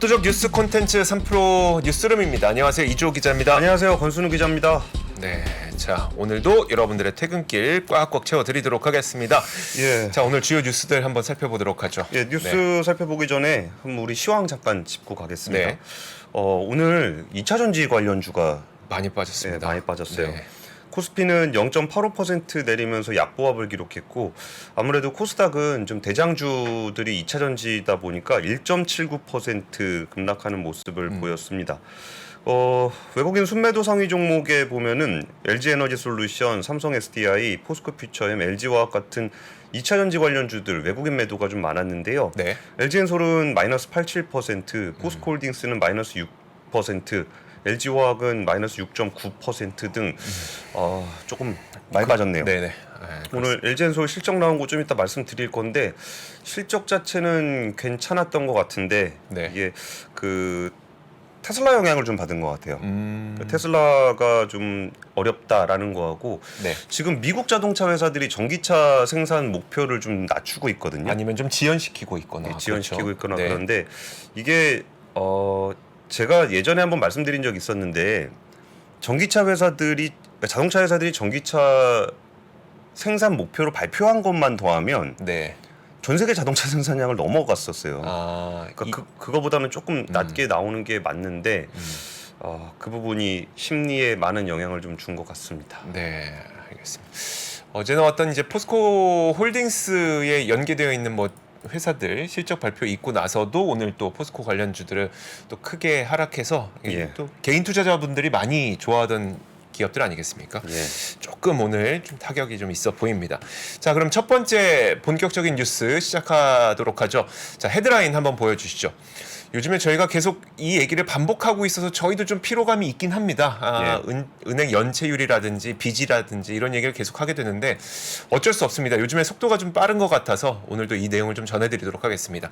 압도적 뉴스 콘텐츠 3프로 뉴스룸입니다. 안녕하세요. 이주호 기자입니다. 안녕하세요. 권순우 기자입니다. 네, 자 오늘도 여러분들의 퇴근길 꽉꽉 채워드리도록 하겠습니다. 예. 자 오늘 주요 뉴스들 한번 살펴보도록 하죠. 예, 뉴스 네. 살펴보기 전에 한번 우리 시황 잠깐 짚고 가겠습니다. 네. 오늘 2차 전지 관련주가 많이 빠졌습니다. 많이 빠졌어요. 네. 코스피는 0.85% 내리면서 약보합을 기록했고 아무래도 코스닥은 좀 대장주들이 2차 전지다 보니까 1.79% 급락하는 모습을 보였습니다. 외국인 순매도 상위 종목에 보면은 LG에너지솔루션, 삼성 SDI, 포스코 퓨처엠, LG화학 같은 2차 전지 관련주들 외국인 매도가 좀 많았는데요. 네. LG엔솔은 마이너스 87%, 포스코홀딩스는 마이너스 6%, LG화학은 마이너스 6.9% 등 조금 많이 빠졌네요. 네네. 네, 오늘 LG엔솔 실적 나온 거 좀 이따 말씀드릴 건데 실적 자체는 괜찮았던 것 같은데 네. 이게 그 테슬라 영향을 좀 받은 것 같아요. 테슬라가 좀 어렵다라는 거하고 네. 지금 미국 자동차 회사들이 전기차 생산 목표를 좀 낮추고 있거든요. 아니면 좀 지연시키고 있거나. 지연시키고 그렇죠. 있거나 네. 그런데 이게 제가 예전에 한번 말씀드린 적이 있었는데 전기차 회사들이 자동차 회사들이 전기차 생산 목표로 발표한 것만 더하면 네. 전 세계 자동차 생산량을 넘어갔었어요. 그러니까 그거보다는 조금 낮게 나오는 게 맞는데 그 부분이 심리에 많은 영향을 좀 준 것 같습니다. 네, 알겠습니다. 어제 나왔던 이제 포스코 홀딩스에 연계되어 있는 뭐 회사들 실적 발표 있고 나서도 오늘 또 포스코 관련주들을 또 크게 하락해서 예. 또 개인 투자자분들이 많이 좋아하던 기업들 아니겠습니까? 예. 조금 오늘 좀 타격이 좀 있어 보입니다. 자, 그럼 첫 번째 본격적인 뉴스 시작하도록 하죠. 자, 헤드라인 한번 보여주시죠. 요즘에 저희가 계속 이 얘기를 반복하고 있어서 저희도 좀 피로감이 있긴 합니다. 은행 연체율이라든지 빚이라든지 이런 얘기를 계속 하게 되는데 어쩔 수 없습니다. 요즘에 속도가 좀 빠른 것 같아서 오늘도 이 내용을 좀 전해드리도록 하겠습니다.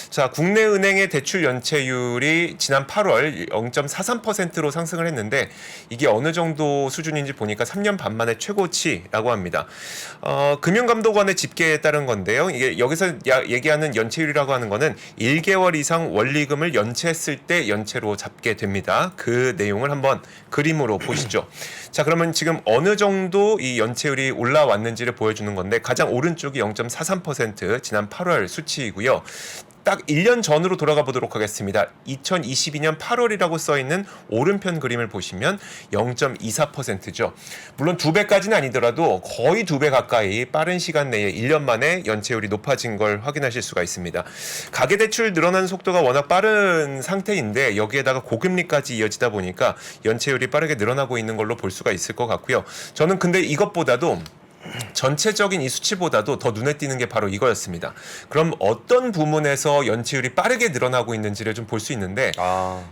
자, 국내 은행의 대출 연체율이 지난 8월 0.43%로 상승을 했는데 이게 어느 정도 수준인지 보니까 3년 반 만에 최고치라고 합니다. 금융감독원의 집계에 따른 건데요. 이게 여기서 얘기하는 연체율이라고 하는 거는 1개월 이상 원리금을 연체했을 때 연체로 잡게 됩니다. 그 내용을 한번 그림으로 보시죠. 자, 그러면 지금 어느 정도 이 연체율이 올라왔는지를 보여주는 건데 가장 오른쪽이 0.43% 지난 8월 수치이고요. 딱 1년 전으로 돌아가 보도록 하겠습니다. 2022년 8월이라고 써있는 오른편 그림을 보시면 0.24%죠. 물론 2배까지는 아니더라도 거의 2배 가까이 빠른 시간 내에 1년 만에 연체율이 높아진 걸 확인하실 수가 있습니다. 가계대출 늘어나는 속도가 워낙 빠른 상태인데 여기에다가 고금리까지 이어지다 보니까 연체율이 빠르게 늘어나고 있는 걸로 볼 수가 있을 것 같고요. 저는 근데 이것보다도 전체적인 이 수치보다도 더 눈에 띄는 게 바로 이거였습니다. 그럼 어떤 부문에서 연체율이 빠르게 늘어나고 있는지를 좀 볼 수 있는데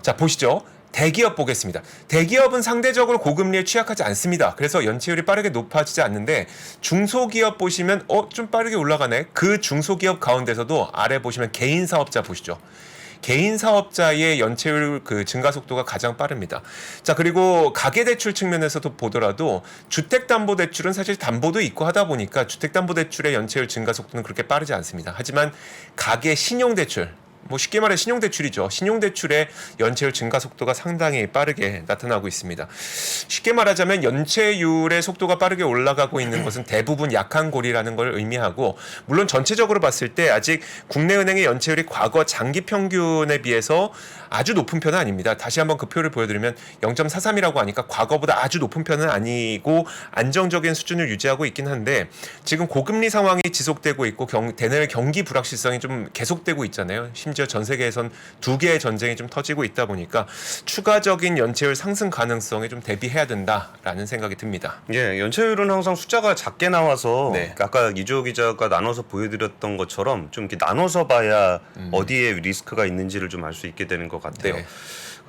자, 보시죠. 대기업 보겠습니다. 대기업은 상대적으로 고금리에 취약하지 않습니다. 그래서 연체율이 빠르게 높아지지 않는데 중소기업 보시면 좀 빠르게 올라가네. 그 중소기업 가운데서도 아래 보시면 개인 사업자 보시죠. 개인 사업자의 연체율 그 증가 속도가 가장 빠릅니다. 자, 그리고 가계대출 측면에서도 보더라도 주택담보대출은 사실 담보도 있고 하다 보니까 주택담보대출의 연체율 증가 속도는 그렇게 빠르지 않습니다. 하지만 가계 신용대출, 뭐 쉽게 말해 신용대출이죠. 신용대출의 연체율 증가 속도가 상당히 빠르게 나타나고 있습니다. 쉽게 말하자면 연체율의 속도가 빠르게 올라가고 있는 것은 대부분 약한 고리라는 걸 의미하고 물론 전체적으로 봤을 때 아직 국내 은행의 연체율이 과거 장기 평균에 비해서 아주 높은 편은 아닙니다. 다시 한번 그 표를 보여드리면 0.43이라고 하니까 과거보다 아주 높은 편은 아니고 안정적인 수준을 유지하고 있긴 한데 지금 고금리 상황이 지속되고 있고 대내외 경기 불확실성이 좀 계속되고 있잖아요. 심지어 전 세계에선 2개의 전쟁이 좀 터지고 있다 보니까 추가적인 연체율 상승 가능성에 좀 대비해야 된다라는 생각이 듭니다. 예, 연체율은 항상 숫자가 작게 나와서 네. 아까 이주호 기자가 나눠서 보여드렸던 것처럼 좀 이렇게 나눠서 봐야 어디에 리스크가 있는지를 좀 알 수 있게 되는 것 같아요. 네.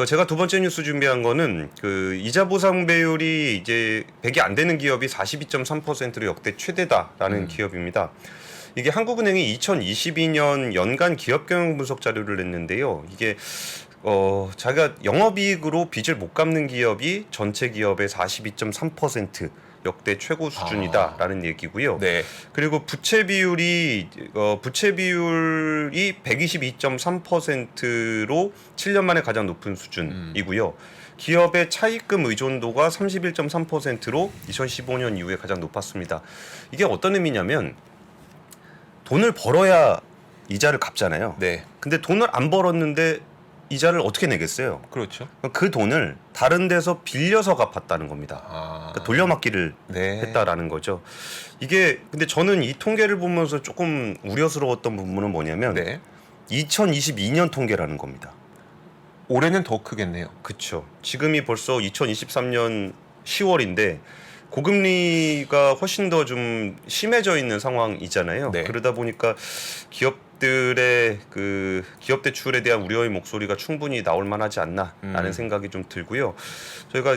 제가 두 번째 뉴스 준비한 거는 그 이자 보상 배율이 이제 100이 안 되는 기업이 42.3%로 역대 최대다라는 기업입니다. 이게 한국은행이 2022년 연간 기업 경영 분석 자료를 냈는데요. 이게 자기가 영업이익으로 빚을 못 갚는 기업이 전체 기업의 42.3%, 역대 최고 수준이다라는 얘기고요. 네. 그리고 부채 비율이 122.3%로 7년 만에 가장 높은 수준이고요. 기업의 차입금 의존도가 31.3%로 2015년 이후에 가장 높았습니다. 이게 어떤 의미냐면 돈을 벌어야 이자를 갚잖아요. 네. 근데 돈을 안 벌었는데 이자를 어떻게 내겠어요? 그렇죠. 그 돈을 다른 데서 빌려서 갚았다는 겁니다. 그러니까 돌려막기를 네. 했다라는 거죠. 이게 근데 저는 이 통계를 보면서 조금 우려스러웠던 부분은 뭐냐면 네. 2022년 통계라는 겁니다. 올해는 더 크겠네요. 그렇죠. 지금이 벌써 2023년 10월인데 고금리가 훨씬 더 좀 심해져 있는 상황이잖아요. 네. 그러다 보니까 기업들의 그 기업 대출에 대한 우려의 목소리가 충분히 나올 만하지 않나라는 생각이 좀 들고요. 저희가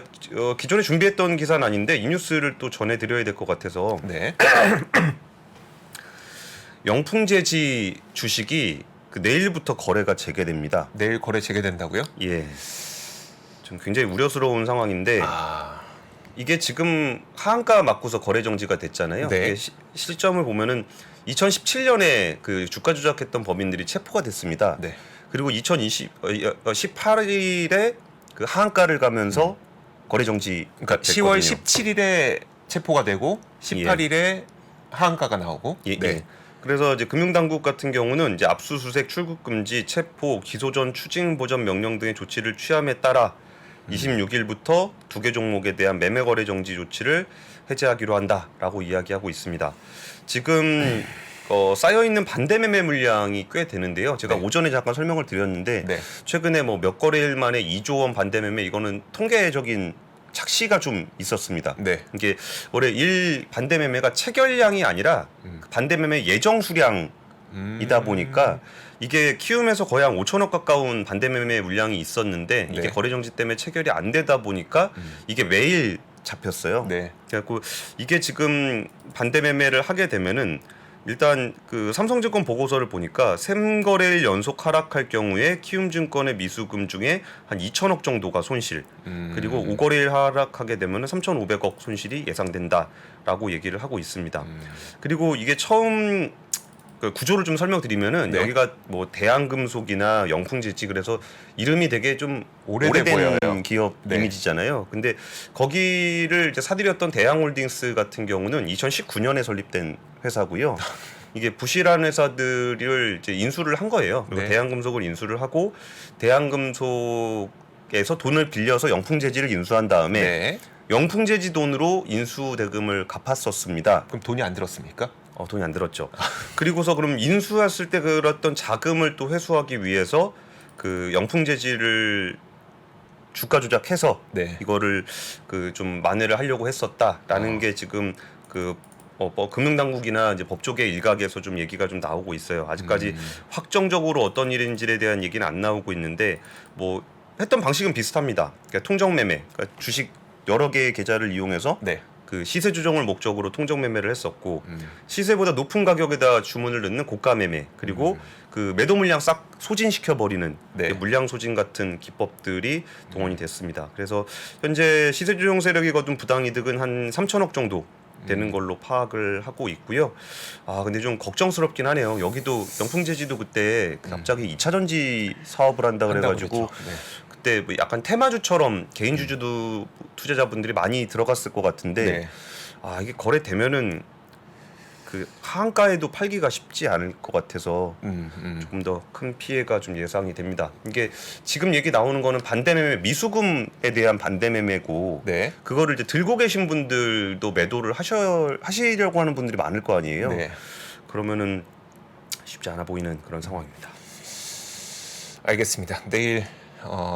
기존에 준비했던 기사는 아닌데 이 뉴스를 또 전해드려야 될 것 같아서 네. 영풍재지 주식이 그 내일부터 거래가 재개됩니다. 내일 거래 재개된다고요? 예, 좀 굉장히 우려스러운 상황인데. 이게 지금 하한가 맞고서 거래 정지가 됐잖아요. 네. 이게 실점을 보면은 2017년에 그 주가 조작했던 범인들이 체포가 됐습니다. 네. 그리고 18일에 그 하한가를 가면서 거래 정지. 그러니까 10월 17일에 체포가 되고 18일에 하한가가 나오고. 예, 네. 예. 그래서 이제 금융당국 같은 경우는 이제 압수수색, 출국 금지, 체포, 기소 전 추징 보전 명령 등의 조치를 취함에 따라 26일부터 두 개 종목에 대한 매매 거래 정지 조치를 해제하기로 한다라고 이야기하고 있습니다. 지금 쌓여 있는 반대 매매 물량이 꽤 되는데요. 제가 네. 오전에 잠깐 설명을 드렸는데 네. 최근에 뭐 몇 거래일 만에 2조 원 반대 매매 이거는 통계적인 착시가 좀 있었습니다. 네. 이게 올해 반대 매매가 체결량이 아니라 반대 매매 예정 수량이다 보니까 이게 키움에서 거의 한 5천억 가까운 반대 매매 물량이 있었는데 이게 네. 거래 정지 때문에 체결이 안 되다 보니까 이게 매일 잡혔어요. 네. 그래갖고 이게 지금 반대 매매를 하게 되면은 일단 그 삼성증권 보고서를 보니까 3거래일 연속 하락할 경우에 키움증권의 미수금 중에 한 2천억 정도가 손실, 그리고 5거래일 하락하게 되면은 3,500억 손실이 예상된다라고 얘기를 하고 있습니다. 그리고 이게 처음 그 구조를 좀 설명드리면은 네. 여기가 뭐 대한금속이나 영풍재지 그래서 이름이 되게 좀 오래돼 오래된 보여요. 기업 네. 이미지잖아요. 근데 거기를 이제 사들였던 대한홀딩스 같은 경우는 2019년에 설립된 회사고요. 이게 부실한 회사들을 이제 인수를 한 거예요. 그리고 네. 대한금속을 인수를 하고 대한금속에서 돈을 빌려서 영풍재지를 인수한 다음에 네. 영풍재지 돈으로 인수 대금을 갚았었습니다. 그럼 돈이 안 들었습니까? 돈이 안 들었죠. 그리고서 그럼 인수했을 때 그랬던 자금을 또 회수하기 위해서 그 영풍재지를 주가 조작해서 네. 이거를 그 좀 만회를 하려고 했었다라는 게 지금 그 금융당국이나 이제 법조계 일각에서 좀 얘기가 좀 나오고 있어요. 아직까지 확정적으로 어떤 일인지에 대한 얘기는 안 나오고 있는데 뭐 했던 방식은 비슷합니다. 그러니까 통정 매매, 그러니까 주식 여러 개의 계좌를 이용해서 네. 그 시세 조정을 목적으로 통정 매매를 했었고 시세보다 높은 가격에다 주문을 넣는 고가 매매, 그리고 그 매도 물량 싹 소진시켜 버리는 네. 물량 소진 같은 기법들이 동원이 됐습니다. 그래서 현재 시세 조정 세력이 거둔 부당이득은 한 3천억 정도 되는 걸로 파악을 하고 있고요. 근데 좀 걱정스럽긴 하네요. 여기도 영풍재지도 그때 갑자기 2차 전지 사업을 한다 그래가지고 그랬죠. 네. 그때 뭐 약간 테마주처럼 개인 주주도 투자자분들이 많이 들어갔을 것 같은데 네. 이게 거래되면은 그 하한가에도 팔기가 쉽지 않을 것 같아서 조금 더 큰 피해가 좀 예상이 됩니다. 이게 지금 얘기 나오는 거는 반대 매매 미수금에 대한 반대 매매고 네. 그거를 이제 들고 계신 분들도 매도를 하시려고 하는 분들이 많을 거 아니에요. 네. 그러면은 쉽지 않아 보이는 그런 상황입니다. 알겠습니다. 내일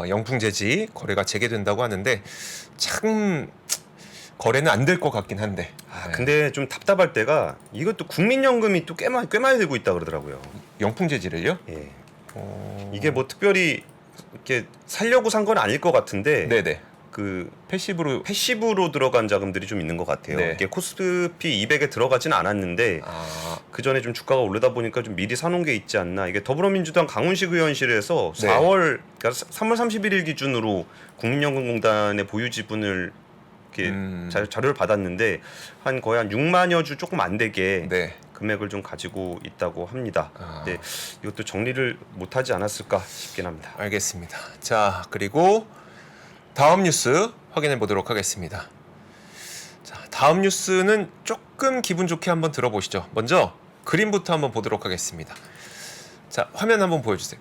영풍재지 거래가 재개된다고 하는데 참 거래는 안 될 것 같긴 한데. 네. 근데 좀 답답할 때가 이것도 국민연금이 또 꽤 많이 들고 있다 그러더라고요. 영풍재지를요? 예. 이게 뭐 특별히 이렇게 살려고 산 건 아닐 것 같은데 네네. 그 패시브로 들어간 자금들이 좀 있는 것 같아요. 네. 이게 코스피 200에 들어가진 않았는데 그 전에 좀 주가가 오르다 보니까 좀 미리 사놓은 게 있지 않나. 이게 더불어민주당 강훈식 의원실에서 네. 3월 31일 기준으로 국민연금공단의 보유 지분을 이렇게 자료를 받았는데 거의 한 6만여 주 조금 안 되게 네. 금액을 좀 가지고 있다고 합니다. 근데 이것도 정리를 못하지 않았을까 싶긴 합니다. 알겠습니다. 자, 그리고 다음 뉴스 확인해 보도록 하겠습니다. 자, 다음 뉴스는 조금 기분 좋게 한번 들어보시죠. 먼저 그림부터 한번 보도록 하겠습니다. 자, 화면 한번 보여주세요.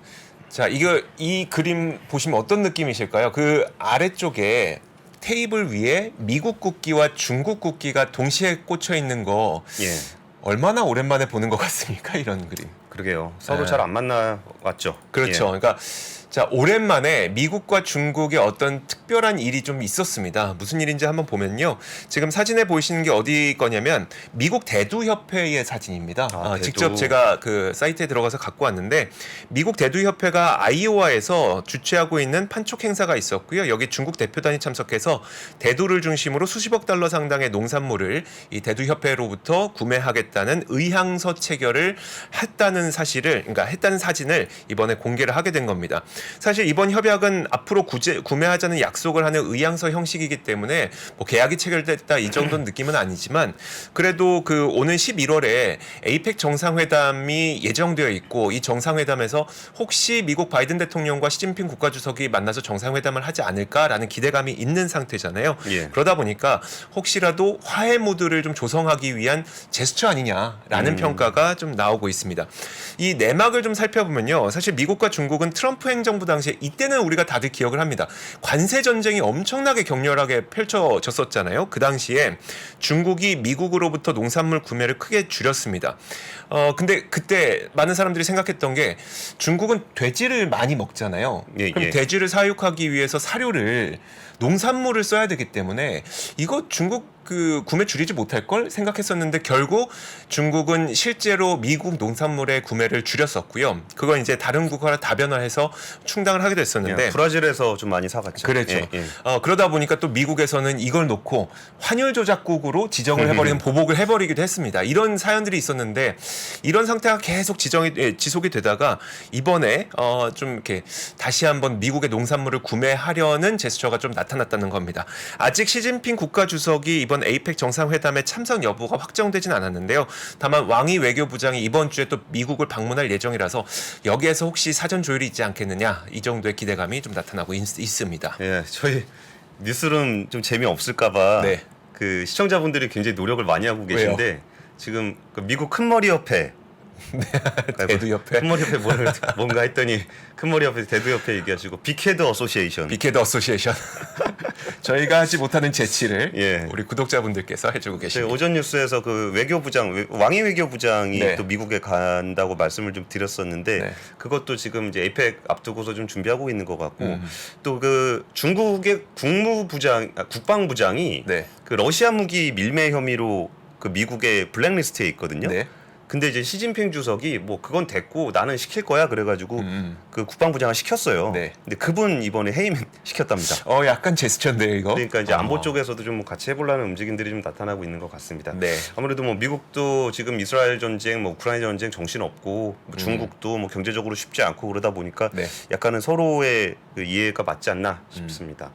자, 이 그림 보시면 어떤 느낌이실까요? 그 아래쪽에 테이블 위에 미국 국기와 중국 국기가 동시에 꽂혀 있는 거 예, 얼마나 오랜만에 보는 것 같습니까? 이런 그림. 그러게요. 서로 네. 잘 안 만나 왔죠. 그렇죠. 예. 그러니까 자, 오랜만에 미국과 중국의 어떤 특별한 일이 좀 있었습니다. 무슨 일인지 한번 보면요. 지금 사진에 보이시는 게 어디 거냐면 미국 대두협회의 사진입니다. 대두. 직접 제가 그 사이트에 들어가서 갖고 왔는데 미국 대두협회가 아이오와에서 주최하고 있는 판촉 행사가 있었고요. 여기 중국 대표단이 참석해서 대두를 중심으로 수십억 달러 상당의 농산물을 이 대두협회로부터 구매하겠다는 의향서 체결을 했다는 사진을 이번에 공개를 하게 된 겁니다. 사실 이번 협약은 앞으로 구매하자는 약속을 하는 의향서 형식이기 때문에 뭐 계약이 체결됐다 이 정도는 느낌은 아니지만 그래도 그 오는 11월에 에이펙 정상회담이 예정되어 있고 이 정상회담에서 혹시 미국 바이든 대통령과 시진핑 국가주석이 만나서 정상회담을 하지 않을까라는 기대감이 있는 상태잖아요. 예. 그러다 보니까 혹시라도 화해 모드를 좀 조성하기 위한 제스처 아니냐라는 평가가 좀 나오고 있습니다. 이 내막을 좀 살펴보면요. 사실 미국과 중국은 트럼프 행정부 당시에 이때는 우리가 다들 기억을 합니다. 관세 전쟁이 엄청나게 격렬하게 펼쳐졌었잖아요. 그 당시에 중국이 미국으로부터 농산물 구매를 크게 줄였습니다. 근데 그때 많은 사람들이 생각했던 게 중국은 돼지를 많이 먹잖아요. 예, 그럼 예. 돼지를 사육하기 위해서 사료를 농산물을 써야 되기 때문에 이거 중국 그 구매 줄이지 못할 걸 생각했었는데 결국 중국은 실제로 미국 농산물의 구매를 줄였었고요. 그건 이제 다른 국가랑 다변화해서 충당을 하게 됐었는데 브라질에서 좀 많이 사갔죠. 그렇죠. 예, 예. 그러다 보니까 또 미국에서는 이걸 놓고 환율 조작국으로 지정을 해버리는 보복을 해버리기도 했습니다. 이런 사연들이 있었는데 이런 상태가 계속 지속이 되다가 이번에 좀 이렇게 다시 한번 미국의 농산물을 구매하려는 제스처가 좀 나타났다는 겁니다. 아직 시진핑 국가주석이 이번 에이펙 정상회담에 참석 여부가 확정되진 않았는데요. 다만 왕이 외교부장이 이번 주에 또 미국을 방문할 예정이라서 여기에서 혹시 사전 조율이 있지 않겠느냐 이 정도의 기대감이 좀 나타나고 있습니다. 예, 저희 뉴스룸 좀 재미없을까봐 네. 그 시청자분들이 굉장히 노력을 많이 하고 계신데 지금 그 미국 큰머리 협회 대두협회. 큰머리 협회 뭔가 했더니 큰머리 협회 대두협회 얘기하시고 빅헤드 어소시에이션 빅헤드 어소시에이션 저희가 하지 못하는 재치를 예. 우리 구독자분들께서 해주고 저희 계십니다. 오전 뉴스에서 그 외교부장 왕이 외교부장이 네. 또 미국에 간다고 말씀을 좀 드렸었는데 네. 그것도 지금 이제 에이펙 앞두고서 좀 준비하고 있는 것 같고 또 그 중국의 국방부장이 네. 그 러시아 무기 밀매 혐의로 그 미국의 블랙리스트에 있거든요. 네. 근데 이제 시진핑 주석이 뭐 그건 됐고 나는 시킬 거야 그래가지고 그 국방부장을 시켰어요. 네. 근데 그분 이번에 해임 시켰답니다. 약간 제스처인데요, 이거. 그러니까 이제 안보 쪽에서도 좀 같이 해보려는 움직임들이 좀 나타나고 있는 것 같습니다. 네. 아무래도 뭐 미국도 지금 이스라엘 전쟁, 뭐 우크라이나 전쟁 정신 없고 뭐 중국도 뭐 경제적으로 쉽지 않고 그러다 보니까 네. 약간은 서로의 그 이해가 맞지 않나 싶습니다.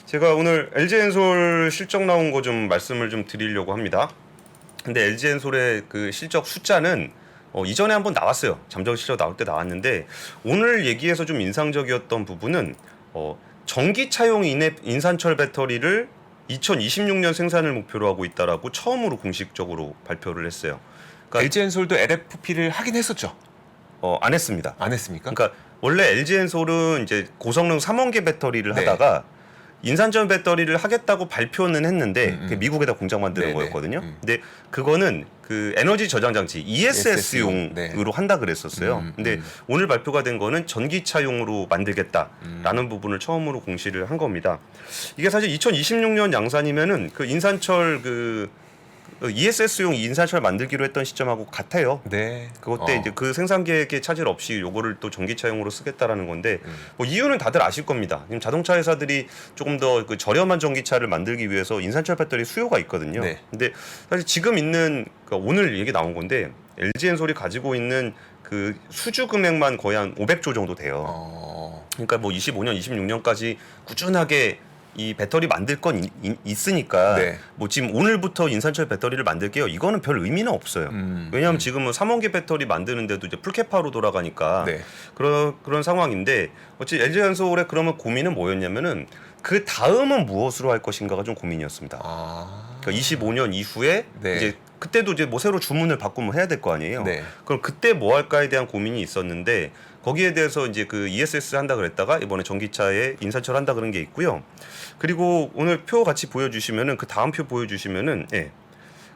제가 오늘 LG엔솔 실적 나온 거 좀 말씀을 좀 드리려고 합니다. 근데 LG엔솔의 그 실적 숫자는 이전에 한번 나왔어요. 잠정 실적 나올 때 나왔는데 오늘 얘기에서 좀 인상적이었던 부분은 전기차용 인산철 배터리를 2026년 생산을 목표로 하고 있다라고 처음으로 공식적으로 발표를 했어요. 그러니까 LG엔솔도 LFP를 하긴 했었죠. 안 했습니다. 안 했습니까? 그러니까 원래 LG엔솔은 이제 고성능 3원계 배터리를 네. 하다가 인산철 배터리를 하겠다고 발표는 했는데 그게 미국에다 공장 만드는 네네. 거였거든요. 근데 그거는 그 에너지 저장 장치 ESS용으로 네. 한다 그랬었어요. 근데 오늘 발표가 된 거는 전기차용으로 만들겠다라는 부분을 처음으로 공시를 한 겁니다. 이게 사실 2026년 양산이면은 그 인산철 그 ESS용 인산철 만들기로 했던 시점하고 같아요. 네. 그때 이제 그 생산 계획에 차질 없이 요거를 또 전기차용으로 쓰겠다라는 건데 뭐 이유는 다들 아실 겁니다. 지금 자동차 회사들이 조금 더 그 저렴한 전기차를 만들기 위해서 인산철 배터리 수요가 있거든요. 네. 근데 사실 지금 있는 그러니까 오늘 얘기 나온 건데 LG엔솔이 가지고 있는 그 수주 금액만 거의 한 500조 정도 돼요. 그러니까 뭐 25년, 26년까지 꾸준하게 이 배터리 만들 건 있으니까 네. 뭐 지금 오늘부터 인산철 배터리를 만들게요. 이거는 별 의미는 없어요. 왜냐하면 지금은 3원기 배터리 만드는데도 이제 풀캐파로 돌아가니까 네. 그런 상황인데 어찌 LG전솔의 그러면 고민은 뭐였냐면은 그 다음은 무엇으로 할 것인가가 좀 고민이었습니다. 아. 그러니까 25년 이후에 네. 이제 그때도 이제 뭐 새로 주문을 바꾸면 해야 될 거 아니에요. 네. 그럼 그때 뭐 할까에 대한 고민이 있었는데 거기에 대해서 이제 그 ESS 한다 그랬다가 이번에 전기차에 인산철 한다 그런 게 있고요. 그리고 오늘 표 같이 보여주시면은 그 다음 표 보여주시면은 예.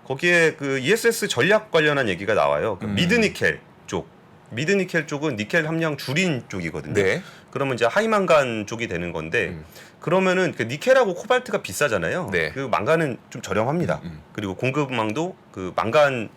거기에 그 ESS 전략 관련한 얘기가 나와요. 그 미드니켈 쪽. 미드니켈 쪽은 니켈 함량 줄인 쪽이거든요. 네. 그러면 이제 하이망간 쪽이 되는 건데 그러면은 그 니켈하고 코발트가 비싸잖아요. 네. 그 망간은 좀 저렴합니다. 그리고 공급망도 그 망간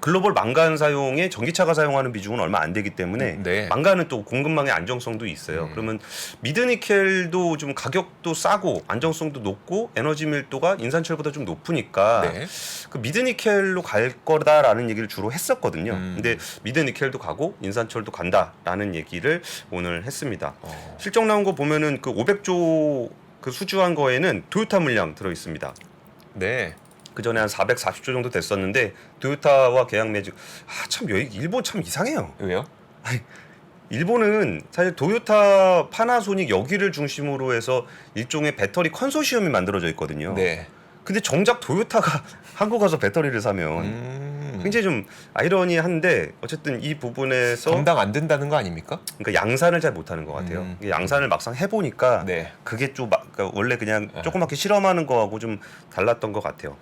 글로벌 망간 사용에 전기차가 사용하는 비중은 얼마 안 되기 때문에 네. 망간은 또 공급망의 안정성도 있어요. 그러면 미드니켈도 좀 가격도 싸고 안정성도 높고 에너지 밀도가 인산철보다 좀 높으니까 네. 그 미드니켈로 갈 거다라는 얘기를 주로 했었거든요. 근데 미드니켈도 가고 인산철도 간다라는 얘기를 오늘 했습니다. 실적 나온 거 보면은 그 500조 그 수주한 거에는 토요타 물량 들어 있습니다. 네. 그 전에 한 440조 정도 됐었는데 토요타와 계약 맺은 참 여기 일본 참 이상해요. 왜요? 일본은 사실 토요타, 파나소닉 여기를 중심으로 해서 일종의 배터리 컨소시엄이 만들어져 있거든요. 네. 근데 정작 토요타가 한국 가서 배터리를 사면 굉장히 좀 아이러니한데 어쨌든 이 부분에서 감당 안 된다는 거 아닙니까? 그러니까 양산을 잘 못하는 것 같아요. 이게 양산을 막상 해보니까 네. 그게 좀 그러니까 원래 그냥 조그맣게 실험하는 거하고 좀 달랐던 것 같아요.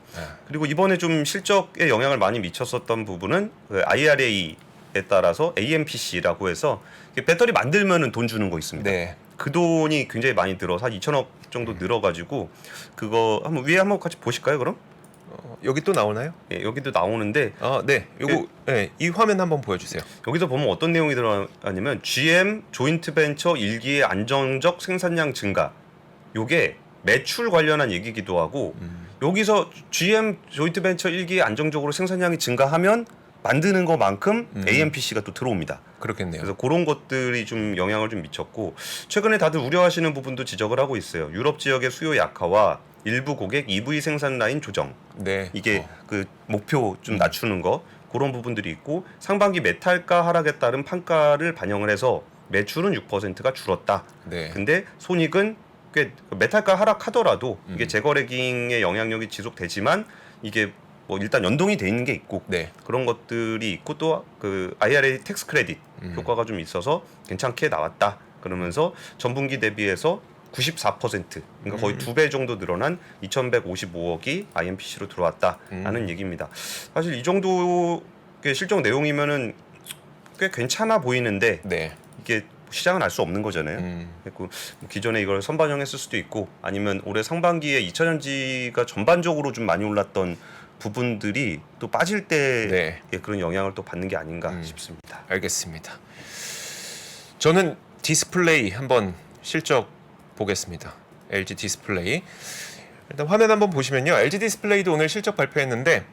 그리고 이번에 좀 실적에 영향을 많이 미쳤었던 부분은 그 IRA에 따라서 AMPC라고 해서 배터리 만들면은 돈 주는 거 있습니다. 네. 그 돈이 굉장히 많이 들어서 한 2천억 정도 늘어가지고 그거 한번 위에 한번 같이 보실까요? 그럼 여기 또 나오나요? 예, 여기도 나오는데 네. 요거 네, 이 화면 한번 보여주세요. 여기서 보면 어떤 내용이 들어가냐면 GM 조인트 벤처 1기의 안정적 생산량 증가. 요게 매출 관련한 얘기기도 하고 여기서 GM 조인트 벤처 1기의 안정적으로 생산량이 증가하면 만드는 것만큼 AMPC가 또 들어옵니다. 그렇겠네요. 그래서 그런 것들이 좀 영향을 좀 미쳤고 최근에 다들 우려하시는 부분도 지적을 하고 있어요. 유럽 지역의 수요 약화와 일부 고객 EV 생산 라인 조정. 네. 이게 그 목표 좀 낮추는 거 그런 부분들이 있고 상반기 메탈가 하락에 따른 판가를 반영을 해서 매출은 6%가 줄었다. 네. 근데 손익은 꽤 메탈가 하락하더라도 이게 재거래기의 영향력이 지속되지만 이게 뭐 일단 연동이 돼 있는 게 있고 네. 그런 것들이 있고 또 그 IRA 텍스 크레딧 효과가 좀 있어서 괜찮게 나왔다. 그러면서 전분기 대비해서 94% 그러니까 거의 2배 정도 늘어난 2,155억이 IMPC로 들어왔다라는 얘기입니다. 사실 이 정도의 실적 내용이면은 꽤 괜찮아 보이는데 네. 이게 시장은 알 수 없는 거잖아요. 그리고 기존에 이걸 선반영했을 수도 있고 아니면 올해 상반기에 2차 전지가 전반적으로 좀 많이 올랐던 부분들이 또 빠질 때 네. 그런 영향을 또 받는 게 아닌가 싶습니다. 알겠습니다. 저는 디스플레이 한번 실적 보겠습니다. LG 디스플레이. 일단 화면 한번 보시면요. LG 디스플레이도 오늘 실적 발표했는데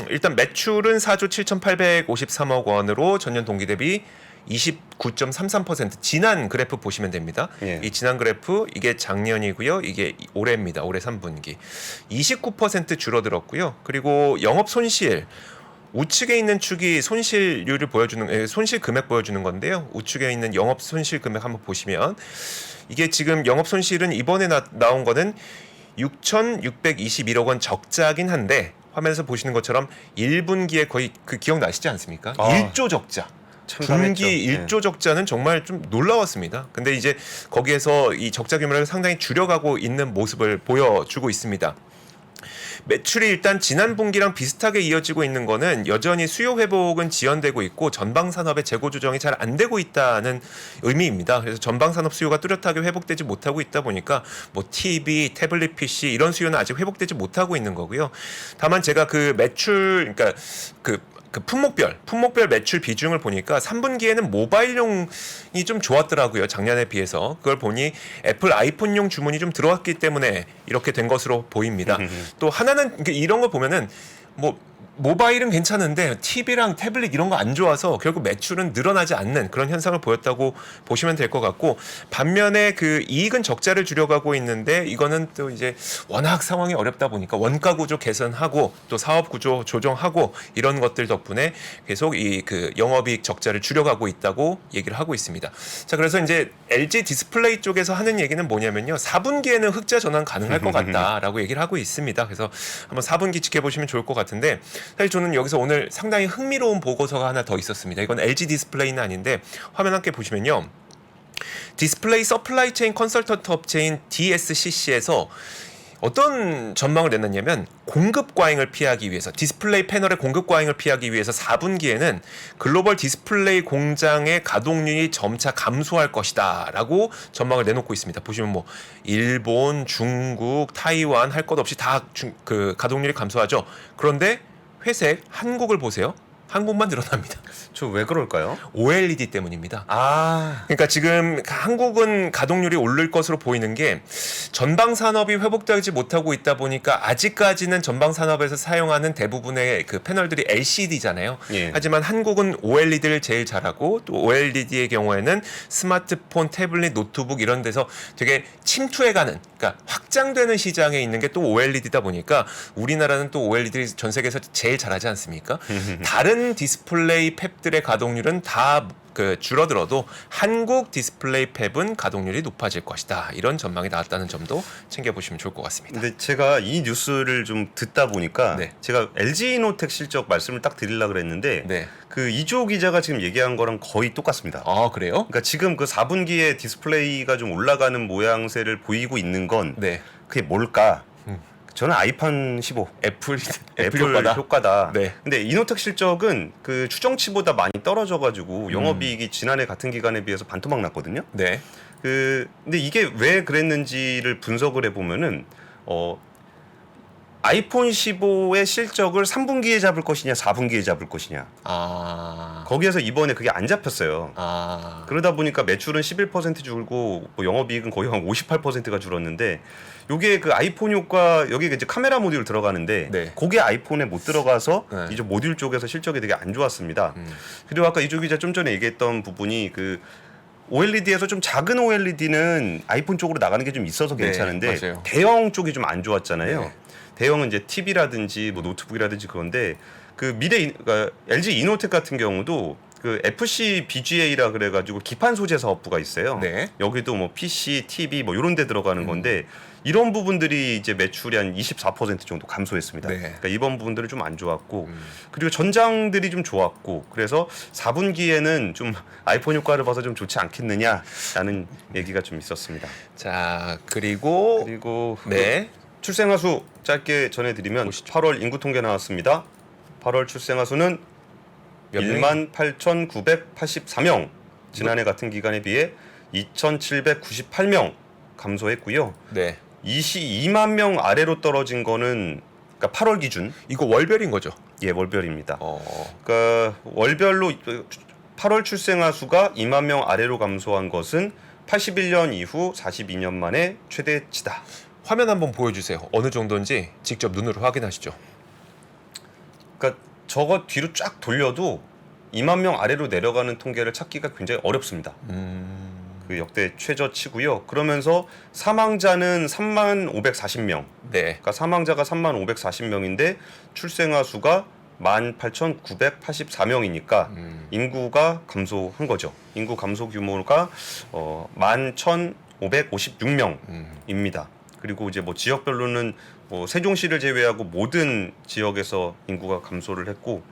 일단 매출은 4조 7,853억 원으로 전년 동기 대비 29.33% 지난 그래프 보시면 됩니다. 예. 이 지난 그래프 이게 작년이고요. 이게 올해입니다. 올해 3분기. 29% 줄어들었고요. 그리고 영업 손실 우측에 있는 축이 손실률을 보여주는 손실 금액 보여주는 건데요. 우측에 있는 영업 손실 금액 한번 보시면 이게 지금 영업 손실은 이번에 나온 거는 6,621억 원 적자긴 한데 화면에서 보시는 것처럼 1분기에 거의 그 기억나시지 않습니까? 1조 적자. 분기 1조 적자는 정말 좀 놀라웠습니다. 근데 이제 거기에서 이 적자 규모를 상당히 줄여가고 있는 모습을 보여주고 있습니다. 매출이 일단 지난 분기랑 비슷하게 이어지고 있는 거는 여전히 수요 회복은 지연되고 있고 전방 산업의 재고 조정이 잘 안 되고 있다는 의미입니다. 그래서 전방 산업 수요가 뚜렷하게 회복되지 못하고 있다 보니까 뭐 TV, 태블릿 PC 이런 수요는 아직 회복되지 못하고 있는 거고요. 다만 제가 그 매출 그러니까 그 품목별 매출 비중을 보니까 3분기에는 모바일용이 좀 좋았더라고요. 작년에 비해서. 그걸 보니 애플 아이폰용 주문이 좀 들어왔기 때문에 이렇게 된 것으로 보입니다. 또 하나는 이런 거 보면은 뭐 모바일은 괜찮은데 TV랑 태블릿 이런 거 안 좋아서 결국 매출은 늘어나지 않는 그런 현상을 보였다고 보시면 될 것 같고, 반면에 그 이익은 적자를 줄여가고 있는데 이거는 또 이제 워낙 상황이 어렵다 보니까 원가 구조 개선하고 또 사업 구조 조정하고 이런 것들 덕분에 계속 이 그 영업이익 적자를 줄여가고 있다고 얘기를 하고 있습니다. 자, 그래서 이제 LG 디스플레이 쪽에서 하는 얘기는 뭐냐면요, 4분기에는 흑자 전환 가능할 것 같다라고 얘기를 하고 있습니다. 그래서 한번 4분기 지켜보시면 좋을 것 같은데, 사실 저는 여기서 오늘 상당히 흥미로운 보고서가 하나 더 있었습니다. 이건 LG 디스플레이는 아닌데 화면 함께 보시면요, 디스플레이 서플라이 체인 컨설턴트 업체인 DSCC에서 어떤 전망을 내놨냐면, 공급 과잉을 피하기 위해서, 디스플레이 패널의 공급 과잉을 피하기 위해서 4분기에는 글로벌 디스플레이 공장의 가동률이 점차 감소할 것이다 라고 전망을 내놓고 있습니다. 보시면 뭐 일본, 중국, 타이완 할 것 없이 다 그 가동률이 감소하죠. 그런데 회색 한국을 보세요. 한국만 늘어납니다. 저 왜 그럴까요? OLED 때문입니다. 아, 그러니까 지금 한국은 가동률이 오를 것으로 보이는 게, 전방 산업이 회복되지 못하고 있다 보니까 아직까지는 전방 산업에서 사용하는 대부분의 그 패널들이 LCD잖아요. 예. 하지만 한국은 OLED를 제일 잘하고, 또 OLED의 경우에는 스마트폰, 태블릿, 노트북 이런 데서 되게 침투해가는, 그러니까 확장되는 시장에 있는 게 또 OLED다 보니까 우리나라는 또 OLED를 전 세계에서 제일 잘하지 않습니까? 다른 디스플레이 팹들의 가동률은 다 그 줄어들어도 한국 디스플레이 팹은 가동률이 높아질 것이다, 이런 전망이 나왔다는 점도 챙겨보시면 좋을 것 같습니다. 근데 제가 이 뉴스를 좀 듣다 보니까 네. 제가 LG 이노텍 실적 말씀을 딱 드리려고 그랬는데 네. 그 이주호 기자가 지금 얘기한 거랑 거의 똑같습니다. 아, 그래요? 그러니까 지금 그 4분기에 디스플레이가 좀 올라가는 모양새를 보이고 있는 건 네. 그게 뭘까? 저는 아이폰 15 애플 애플 효과다. 효과다. 네. 근데 이노텍 실적은 그 추정치보다 많이 떨어져가지고 영업이익이 지난해 같은 기간에 비해서 반토막 났거든요. 네. 근데 이게 왜 그랬는지를 분석을 해보면은 아이폰 15의 실적을 3분기에 잡을 것이냐 4분기에 잡을 것이냐, 아. 거기에서 이번에 그게 안 잡혔어요. 아. 그러다 보니까 매출은 11% 줄고 뭐 영업이익은 거의 한 58%가 줄었는데, 요게 그 아이폰 효과, 여기 이제 카메라 모듈 들어가는데 네. 그게 아이폰에 못 들어가서 네. 이제 모듈 쪽에서 실적이 되게 안 좋았습니다. 그리고 아까 이조 기자 좀 전에 얘기했던 부분이 그 OLED에서 좀 작은 OLED는 아이폰 쪽으로 나가는 게 좀 있어서 네, 괜찮은데 맞아요. 대형 쪽이 좀 안 좋았잖아요. 네. 대형은 이제 TV라든지 뭐 노트북이라든지 그건데, 그 그러니까 LG 이노텍 같은 경우도 그 FC BGA라 그래가지고 기판 소재 사업부가 있어요. 네. 여기도 뭐 PC, TV 뭐 이런 데 들어가는 건데, 이런 부분들이 이제 매출이 한 24% 정도 감소했습니다. 네. 그러니까 이번 부분들은 좀 안 좋았고, 그리고 전장들이 좀 좋았고, 그래서 4분기에는 좀 아이폰 효과를 봐서 좀 좋지 않겠느냐라는 얘기가 좀 있었습니다. 자, 그리고 네. 출생아 수 짧게 전해드리면 보시죠. 8월 인구 통계 나왔습니다. 8월 출생아 수는 몇 명이? 18,984명, 지난해 같은 기간에 비해 2,798명 감소했고요. 네. 22만 명 아래로 떨어진 거는, 그러니까 8월 기준, 이거 월별인 거죠? 예, 월별입니다. 어. 그러니까 월별로 8월 출생아 수가 2만 명 아래로 감소한 것은 81년 이후 42년 만에 최대치다. 화면 한번 보여주세요. 어느 정도인지 직접 눈으로 확인하시죠. 그러니까 저거 뒤로 쫙 돌려도 2만 명 아래로 내려가는 통계를 찾기가 굉장히 어렵습니다. 그 역대 최저치고요. 그러면서 사망자는 3만 540명. 네. 그러니까 사망자가 3만 540명인데 출생아 수가 18,984명이니까 인구가 감소한 거죠. 인구 감소 규모가 11,556명입니다. 그리고 이제 뭐 지역별로는 뭐 세종시를 제외하고 모든 지역에서 인구가 감소를 했고,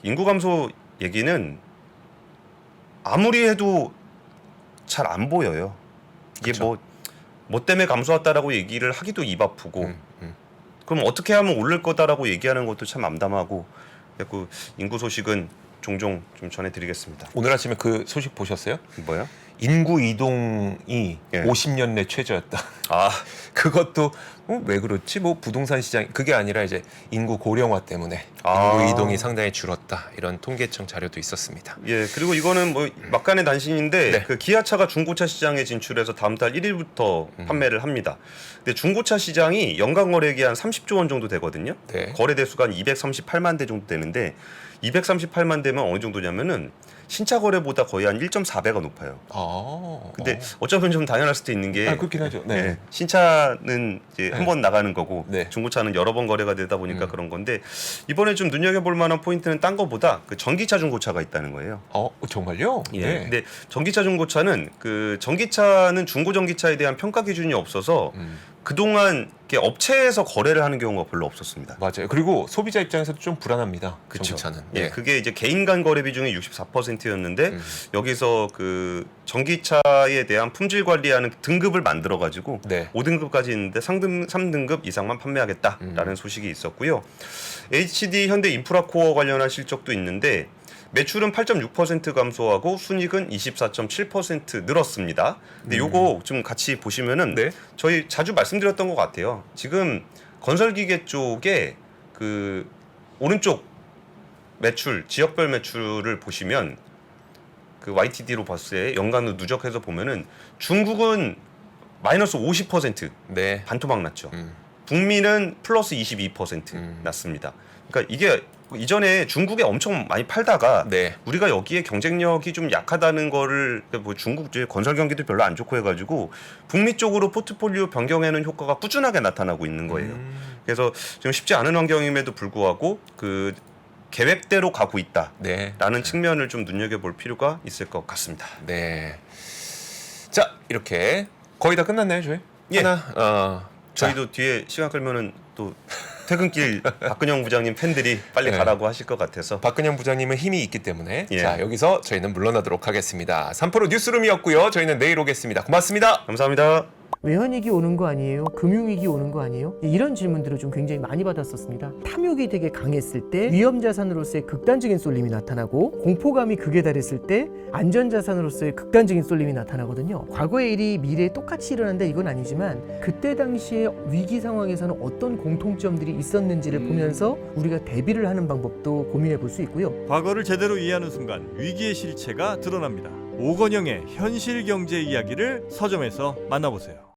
인구 감소 얘기는 아무리 해도 잘 안 보여요. 이게 그쵸. 뭐 때문에 감소했다라고 얘기를 하기도 입 아프고, 그럼 어떻게 하면 오를 거다라고 얘기하는 것도 참 암담하고, 그 인구 소식은 종종 좀 전해드리겠습니다. 오늘 아침에 그 소식 보셨어요? 뭐요? 인구 이동이 예. 50년 내 최저였다. 아, 그것도 왜 그렇지? 뭐 부동산 시장 그게 아니라 이제 인구 고령화 때문에 아. 인구 이동이 상당히 줄었다. 이런 통계청 자료도 있었습니다. 예, 그리고 이거는 뭐 막간의 단신인데 네. 그 기아차가 중고차 시장에 진출해서 다음 달 1일부터 판매를 합니다. 근데 중고차 시장이 연간 거래액이 한 30조 원 정도 되거든요. 네. 거래 대수가 한 238만 대 정도 되는데 238만 대면 어느 정도냐면은 신차 거래보다 거의 한 1.4배가 높아요. 근데 어쩌면 좀 당연할 수도 있는 게 그렇긴 하죠. 네. 예, 신차는 이제 네. 한 번 나가는 거고 네. 중고차는 여러 번 거래가 되다 보니까 그런 건데 이번에 좀 눈여겨볼 만한 포인트는 딴 거보다 그 전기차 중고차가 있다는 거예요. 정말요? 예. 네. 근데 전기차 중고차는 그 전기차는 중고 전기차에 대한 평가 기준이 없어서 그동안 이렇게 업체에서 거래를 하는 경우가 별로 없었습니다. 맞아요. 그리고 소비자 입장에서도 좀 불안합니다. 그쵸. 전기차는. 예, 그게 이제 개인 간 거래 비중이 64%였는데 여기서 그 전기차에 대한 품질 관리하는 등급을 만들어 가지고 네. 5등급까지 있는데 3등급 이상만 판매하겠다라는 소식이 있었고요. HD 현대 인프라코어 관련한 실적도 있는데 매출은 8.6% 감소하고 순이익은 24.7% 늘었습니다. 근데 요거 좀 같이 보시면은 네. 저희 자주 말씀드렸던 것 같아요. 지금 건설기계 쪽에 그 오른쪽 매출, 지역별 매출을 보시면 그 YTD로 봤을 때 연간으로 누적해서 보면은 중국은 마이너스 50% 네. 반토막 났죠. 북미는 플러스 22% 났습니다. 그러니까 이게 이전에 중국에 엄청 많이 팔다가 네. 우리가 여기에 경쟁력이 좀 약하다는 거를 뭐 중국 이제 건설 경기도 별로 안 좋고 해가지고 북미 쪽으로 포트폴리오 변경하는 효과가 꾸준하게 나타나고 있는 거예요. 그래서 지금 쉽지 않은 환경임에도 불구하고 그 계획대로 가고 있다라는 네. 측면을 좀 눈여겨볼 필요가 있을 것 같습니다. 네. 자, 이렇게 거의 다 끝났나요, 저희? 예. 하나, 저희도 뒤에 시간 끌면은 또 퇴근길 박근영 부장님 팬들이 빨리 네. 가라고 하실 것 같아서 박근영 부장님은 힘이 있기 때문에 예. 자, 여기서 저희는 물러나도록 하겠습니다. 3프로 뉴스룸이었고요. 저희는 내일 오겠습니다. 고맙습니다. 감사합니다. 외환위기 오는 거 아니에요? 금융위기 오는 거 아니에요? 이런 질문들을 좀 굉장히 많이 받았었습니다. 탐욕이 되게 강했을 때 위험자산으로서의 극단적인 쏠림이 나타나고 공포감이 극에 달했을 때 안전자산으로서의 극단적인 쏠림이 나타나거든요. 과거의 일이 미래에 똑같이 일어난다 이건 아니지만 그때 당시에 위기 상황에서는 어떤 공통점들이 있었는지를 보면서 우리가 대비를 하는 방법도 고민해 볼 수 있고요. 과거를 제대로 이해하는 순간 위기의 실체가 드러납니다. 오건영의 현실 경제 이야기를 서점에서 만나보세요.